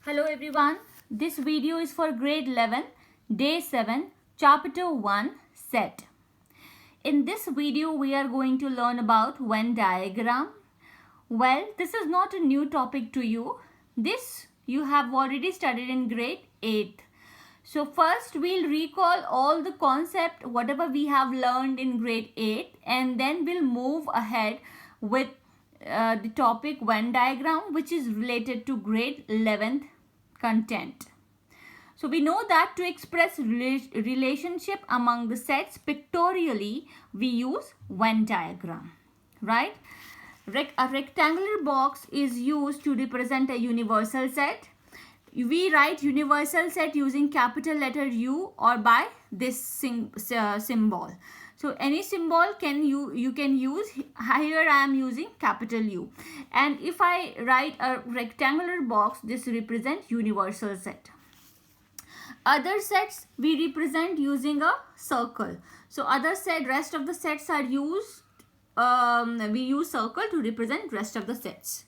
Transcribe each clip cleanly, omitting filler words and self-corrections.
Hello everyone, this video is for grade 11, day 7, chapter 1, set. In this video we are going to learn about Venn diagram. Well, this is not a new topic to you. This you have already studied in grade 8. So first we'll recall all the concept whatever we have learned in grade 8 and then we'll move ahead with the topic Venn diagram, which is related to grade 11th content. So we know that to express relationship among the sets pictorially, we use Venn diagram, right? A rectangular box is used to represent a universal set. We write universal set using capital letter U or by this symbol. So any symbol you can use. Here I am using capital U. And if I write a rectangular box, this represents universal set. Other sets we represent using a circle. So rest of the sets are used. We use circle to represent rest of the sets.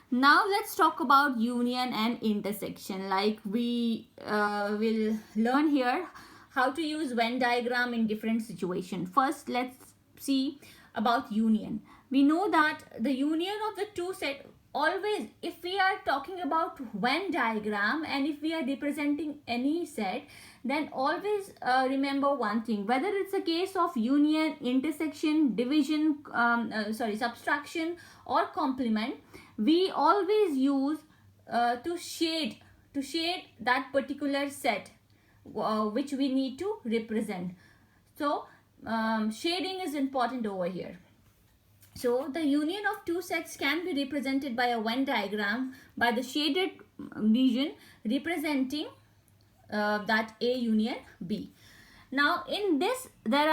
Now let's talk about union and intersection. Like we will learn here how to use Venn diagram in different situations. First, let's see about union. We know that the union of the two sets, always if we are talking about Venn diagram and if we are representing any set, then always remember one thing: whether it's a case of union, intersection, division, subtraction or complement, we always use to shade that particular set which we need to represent. So shading is important over here. So the union of two sets can be represented by a Venn diagram by the shaded region representing that A union B. Now in this there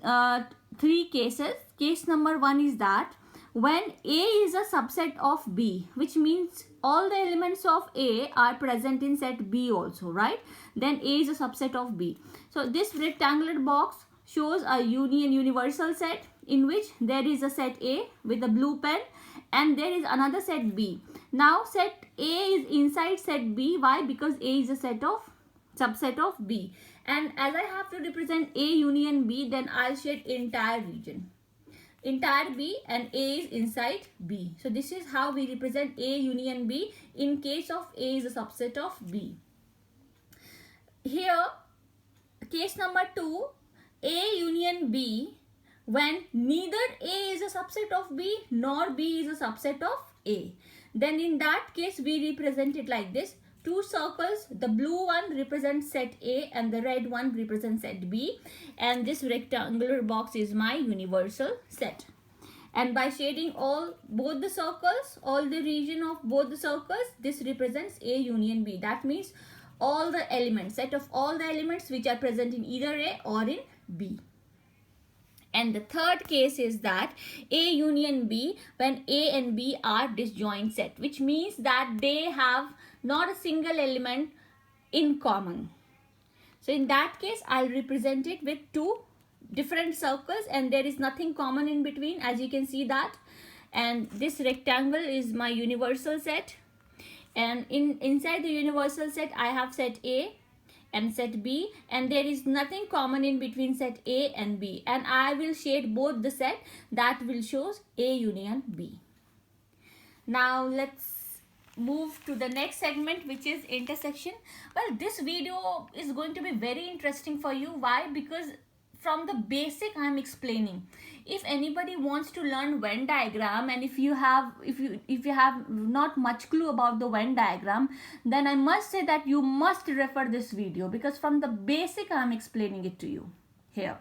are three cases. Case number 1 is that when A is a subset of B, which means all the elements of A are present in set B also, right? Then A is a subset of B. So this rectangular box shows a universal set in which there is a set A with a blue pen and there is another set B. Now set A is inside set B. Why? Because A is a subset of B. And as I have to represent A union B, then I'll shade entire region. Entire B and A is inside B. So this is how we represent A union B in case of A is a subset of B. Here, case number 2, A union B, when neither A is a subset of B nor B is a subset of A. Then in that case we represent it like this. Two circles, the blue one represents set A and the red one represents set B, and this rectangular box is my universal set. And by shading both the circles, all the region of both the circles, this represents A union B. That means all the elements, set of all the elements which are present in either A or in B. And the third case is that A union B, when A and B are disjoint set, which means that they have not a single element in common. So in that case, I'll represent it with two different circles and there is nothing common in between, as you can see that. And this rectangle is my universal set. And inside the universal set, I have set A and set B, and there is nothing common in between set A and B. And I will shade both the set that will show A union B. Now let's move to the next segment, which is intersection. Well, this video is going to be very interesting for you. Why? Because from the basic I am explaining. If anybody wants to learn Venn diagram and if you have not much clue about the Venn diagram, then I must say that you must refer this video, because from the basic I am explaining it to you here.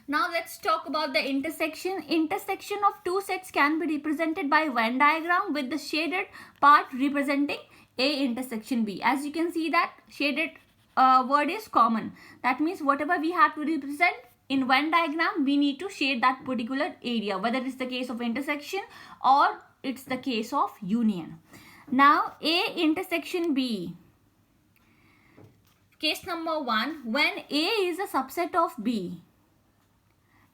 Now let's talk about the intersection. Intersection of two sets can be represented by Venn diagram with the shaded part representing A intersection B. As you can see that shaded word is common. That means whatever we have to represent in Venn diagram, we need to shade that particular area, whether it's the case of intersection or it's the case of union. Now A intersection B. Case number 1, when A is a subset of B.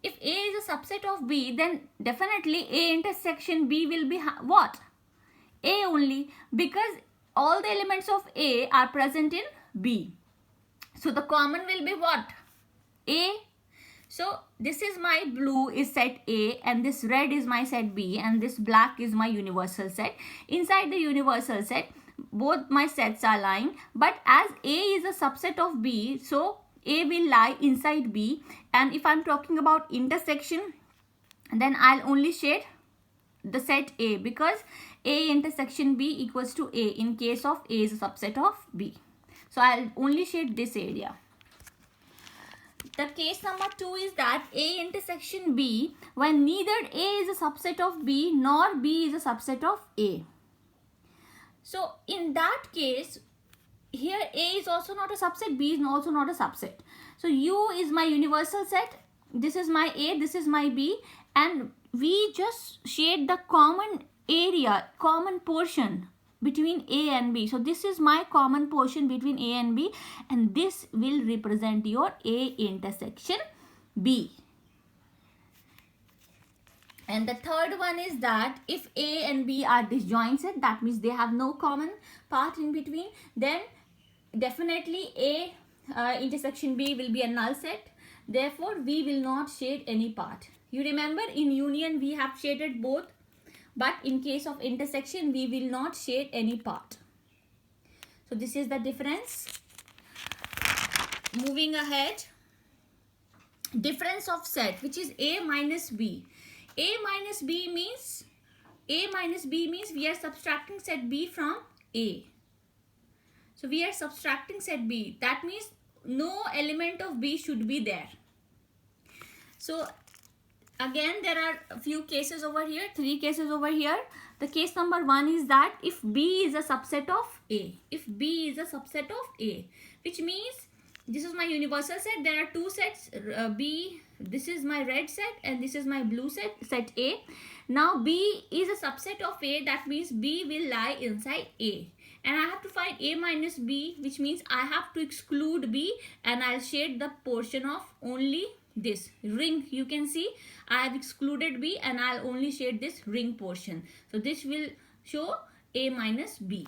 If A is a subset of B, then definitely A intersection B will be what? A only, because all the elements of A are present in B. So the common will be what? A. So this is my blue is set A, and this red is my set B, and this black is my universal set. Inside the universal set, both my sets are lying, but as A is a subset of B, so A will lie inside B. And if I'm talking about intersection, then I'll only shade the set A, because A intersection B equals to A in case of A is a subset of B. So I'll only shade this area. The case number 2 is that A intersection B when neither A is a subset of B nor B is a subset of A. So in that case, here A is also not a subset, B is also not a subset. So U is my universal set, this is my A, this is my B, and we just shade the common area, common portion between A and B. So this is my common portion between A and B, and this will represent your A intersection B. And the third one is that if A and B are disjoint set, that means they have no common part in between, then definitely A intersection B will be a null set. Therefore, we will not shade any part. You remember in union we have shaded both, but in case of intersection we will not shade any part. So this is the difference. Moving ahead, difference of set, which is A minus B. A minus B means we are subtracting set B from A. So we are subtracting set B. That means no element of B should be there. So again, there are a few cases over here, 3 cases over here. The case number 1 is that if B is a subset of A. If B is a subset of A, which means this is my universal set. There are 2 sets, B, this is my red set and this is my blue set, set A. Now B is a subset of A, that means B will lie inside A. And I have to find A minus B, which means I have to exclude B, and I'll shade the portion of only this ring. You can see I have excluded B and I'll only shade this ring portion. So this will show A minus B.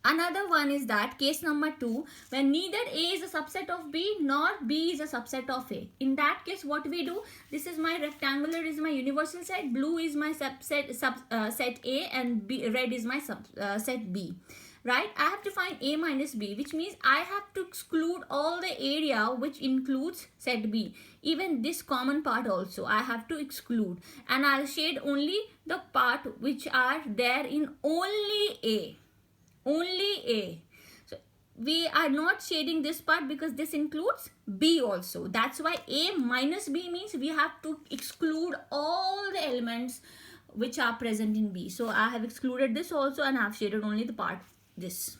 Another one is that case number 2, when neither A is a subset of B nor B is a subset of A. In that case, what we do, this is my rectangular is my universal set, blue is my subset set A, and red is my set B. Right? I have to find A minus B, which means I have to exclude all the area which includes set B. Even this common part also I have to exclude, and I'll shade only the part which are there in only A. Only A. So we are not shading this part because this includes B also. That's why A minus B means we have to exclude all the elements which are present in B. So I have excluded this also and I have shaded only the part this.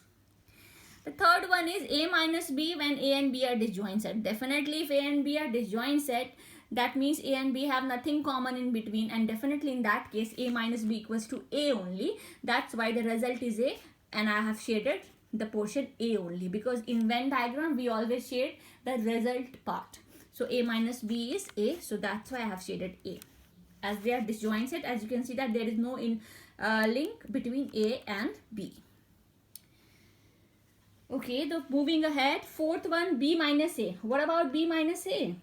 The third one is A minus B when A and B are disjoint set. Definitely if A and B are disjoint set, that means A and B have nothing common in between, and definitely in that case A minus B equals to A only. That's why the result is A, and I have shaded the portion A only, because in Venn diagram we always shade the result part. So A minus B is A, so that's why I have shaded A. As they are disjoint set, as you can see that there is no link between A and B. Okay, so moving ahead, fourth one, B minus A. What about B minus A?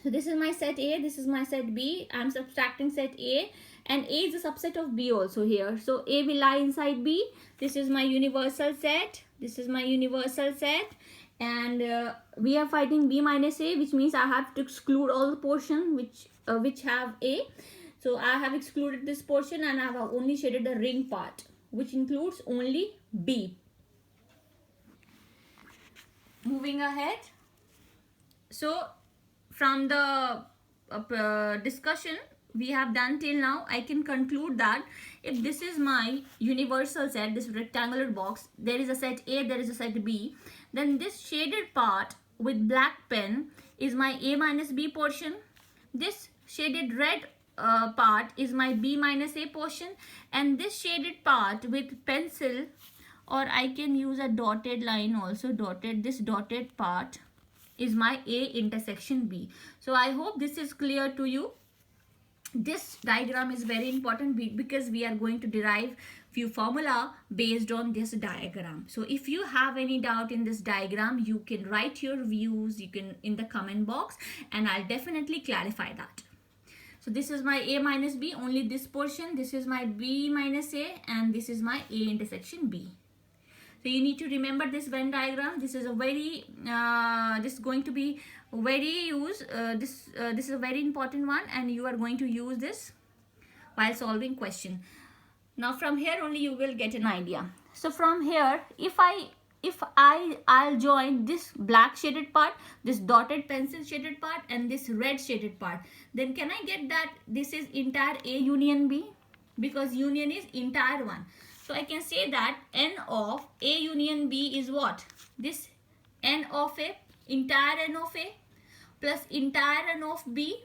So this is my set A, this is my set B. I'm subtracting set A, and A is a subset of B also here. So A will lie inside B. This is my universal set. This is my universal set. And we are finding B minus A, which means I have to exclude all the portion which have A. So I have excluded this portion and I have only shaded the ring part, which includes only B. Moving ahead. So from the discussion we have done till now, I can conclude that if this is my universal set, this rectangular box, there is a set A, there is a set B, then this shaded part with black pen is my A minus B portion. This shaded red part is my B minus A portion, and this shaded part with pencil, or I can use a dotted line also, this dotted part is my A intersection B. So I hope this is clear to you. this diagram is very important because we are going to derive few formula based on this diagram. So if you have any doubt in this diagram, you can write your views, you can in the comment box, and I'll definitely clarify that. So this is my A minus B, only this portion. This is my B minus A, and this is my A intersection B. So you need to remember this Venn diagram. This is a very this is going to be very used. This is a very important one, and you are going to use this while solving question. Now from here only you will get an idea. So from here, if I'll join this black shaded part, this dotted pencil shaded part, and this red shaded part, then can I get that this is entire A union B? Because union is entire one. So I can say that n of A union B is what? This n of A, entire n of A plus entire n of B.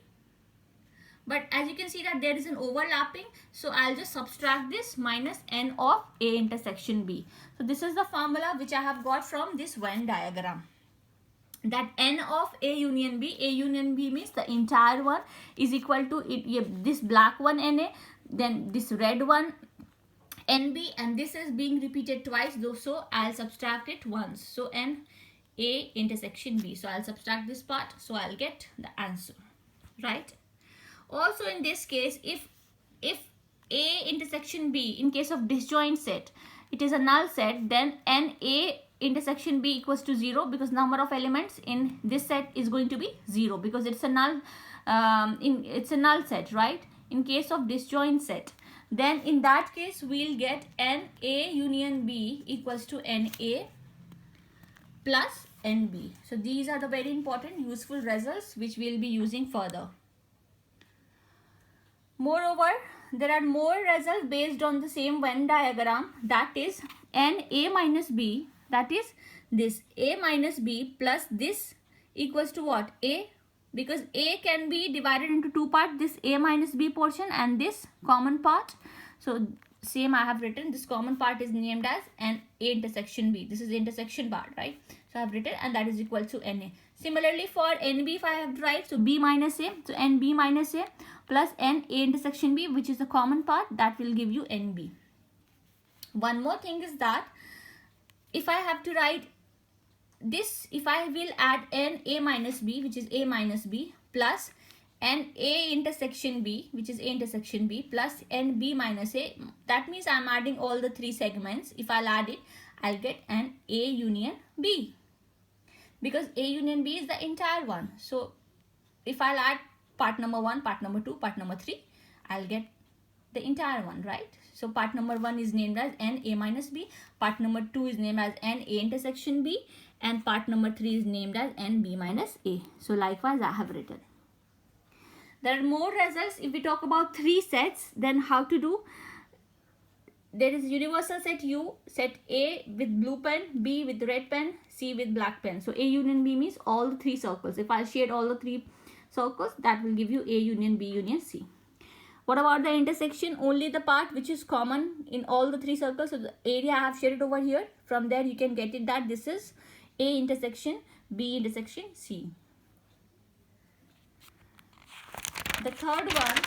But as you can see that there is an overlapping, so I'll just subtract this minus n of A intersection B. So this is the formula which I have got from this Venn diagram. That n of A union B means the entire one, is equal to this black one NA, then this red one NB, and this is being repeated twice though, so I'll subtract it once. So N A intersection B. So I'll subtract this part, so I'll get the answer, right? Also in this case, if A intersection B, in case of disjoint set, it is a null set, then NA intersection B equals to 0, because number of elements in this set is going to be 0 because it's a null it's a null set, right? In case of disjoint set, then in that case we'll get NA union B equals to NA plus NB. So these are the very important useful results which we'll be using further. Moreover, there are more results based on the same Venn diagram, that is NA minus B, that is this A minus B plus this equals to what? A, because A can be divided into two parts, this A minus B portion and this common part. So same I have written, this common part is named as an A intersection B. This is the intersection part, right? So I have written, and that is equal to NA. Similarly for NB, if I have to write, so B minus A, so NB minus A plus NA intersection B, which is the common part, that will give you NB. One more thing is that if I have to write this, if I will add NA minus B, which is A minus B, plus NA intersection B, which is A intersection B, plus NB minus A, that means I'm adding all the three segments. If I'll add it, I'll get an A union B, because A union B is the entire one. So if I'll add part number 1, part number 2, part number 3, I'll get the entire one, right? So part number 1 is named as NA minus B, part number 2 is named as NA intersection B, and part number 3 is named as NB minus A. So likewise I have written. There are more results. If we talk about 3 sets, then how to do? There is universal set U, set A with blue pen, B with red pen, C with black pen. So A union B means all the 3 circles. If I shade all the 3 circles, that will give you A union B union C. What about the intersection? Only the part which is common in all the 3 circles. So the area I have shaded over here. From there you can get it that this is A intersection B intersection C. The third one,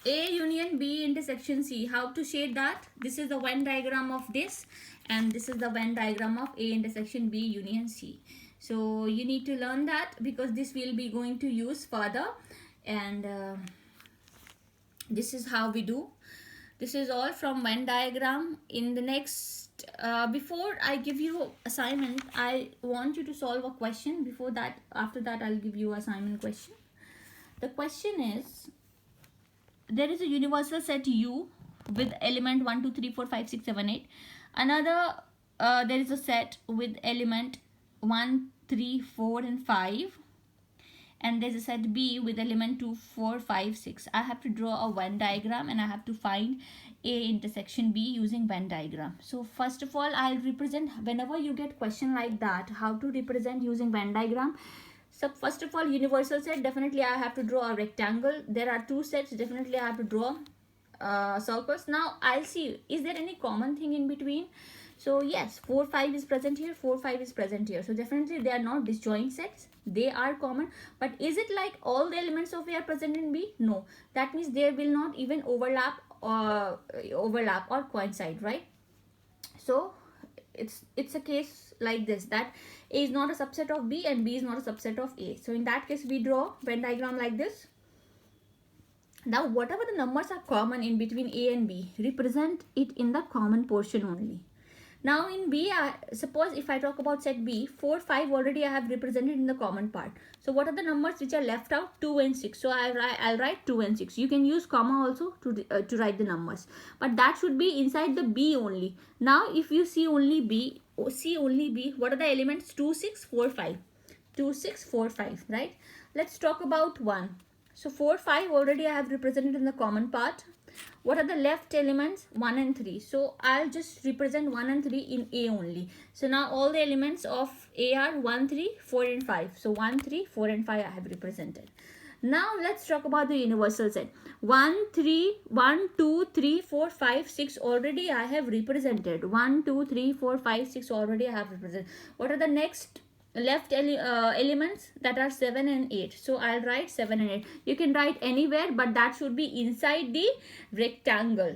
A union B intersection C. How to shade that? This is the Venn diagram of this, and this is the Venn diagram of A intersection B union C. So you need to learn that, because this will be going to use further, and this is how we do. This is all from Venn diagram. In the next, before I give you assignment, I want you to solve a question. Before that, after that, I'll give you assignment question. The question is, there is a universal set U with element 1, 2, 3, 4, 5, 6, 7, 8. Another, there is a set with element 1, 3, 4, and 5. And there's a set B with element 2, 4, 5, 6. I have to draw a Venn diagram, and I have to find A intersection B using Venn diagram. So first of all, I'll represent, whenever you get question like that, how to represent using Venn diagram. So first of all, universal set, definitely I have to draw a rectangle. There are 2 sets, definitely I have to draw circles. Now I'll see, is there any common thing in between? So yes, 4 5 is present here, 4 5 is present here. So definitely they are not disjoint sets, they are common. But is it like all the elements of A are present in B? No, that means there will not even overlap or coincide, right? So it's a case like this, that A is not a subset of B and B is not a subset of A. So in that case we draw Venn diagram like this. Now whatever the numbers are common in between A and B, represent it in the common portion only. Now in B, suppose if I talk about set B, 4, 5 already I have represented in the common part. So what are the numbers which are left out? 2 and 6. So I'll write 2 and 6. You can use comma also to write the numbers. But that should be inside the B only. Now if you see only B, what are the elements? 2, 6, 4, 5. 2, 6, 4, 5, right? Let's talk about 1. So 4, 5 already I have represented in the common part. What are the left elements? 1 and 3. So I'll just represent 1 and 3 in A only. So now all the elements of A are 1, 3, 4 and 5. So 1, 3, 4 and 5 I have represented. Now let's talk about the universal set. 1, 2, 3, 4, 5, 6 already I have represented. 1, 2, 3, 4, 5, 6 already I have represented. What are the next left elements? That are 7 and 8. So I'll write 7 and 8. You can write anywhere, but that should be inside the rectangle,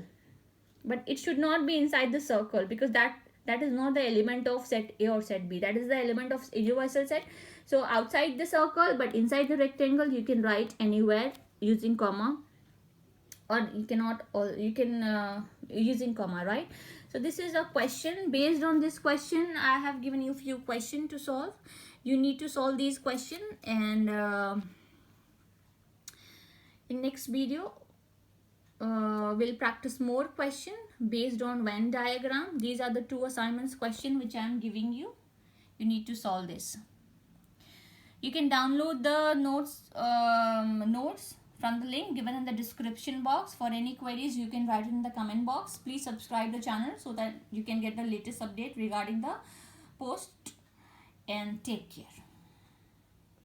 but it should not be inside the circle, because that is not the element of set A or set B. That is the element of universal set. So outside the circle but inside the rectangle, you can write anywhere using comma, or you cannot, or you can using comma, right? So this is a question. Based on this question, I have given you a few questions to solve. You need to solve these questions, and in next video we'll practice more question based on Venn diagram. These are the 2 assignments question which I am giving you. You need to solve this. You can download the notes from the link given in the description box. For any queries, you can write it in the comment box. Please subscribe the channel so that you can get the latest update regarding the post, and take care.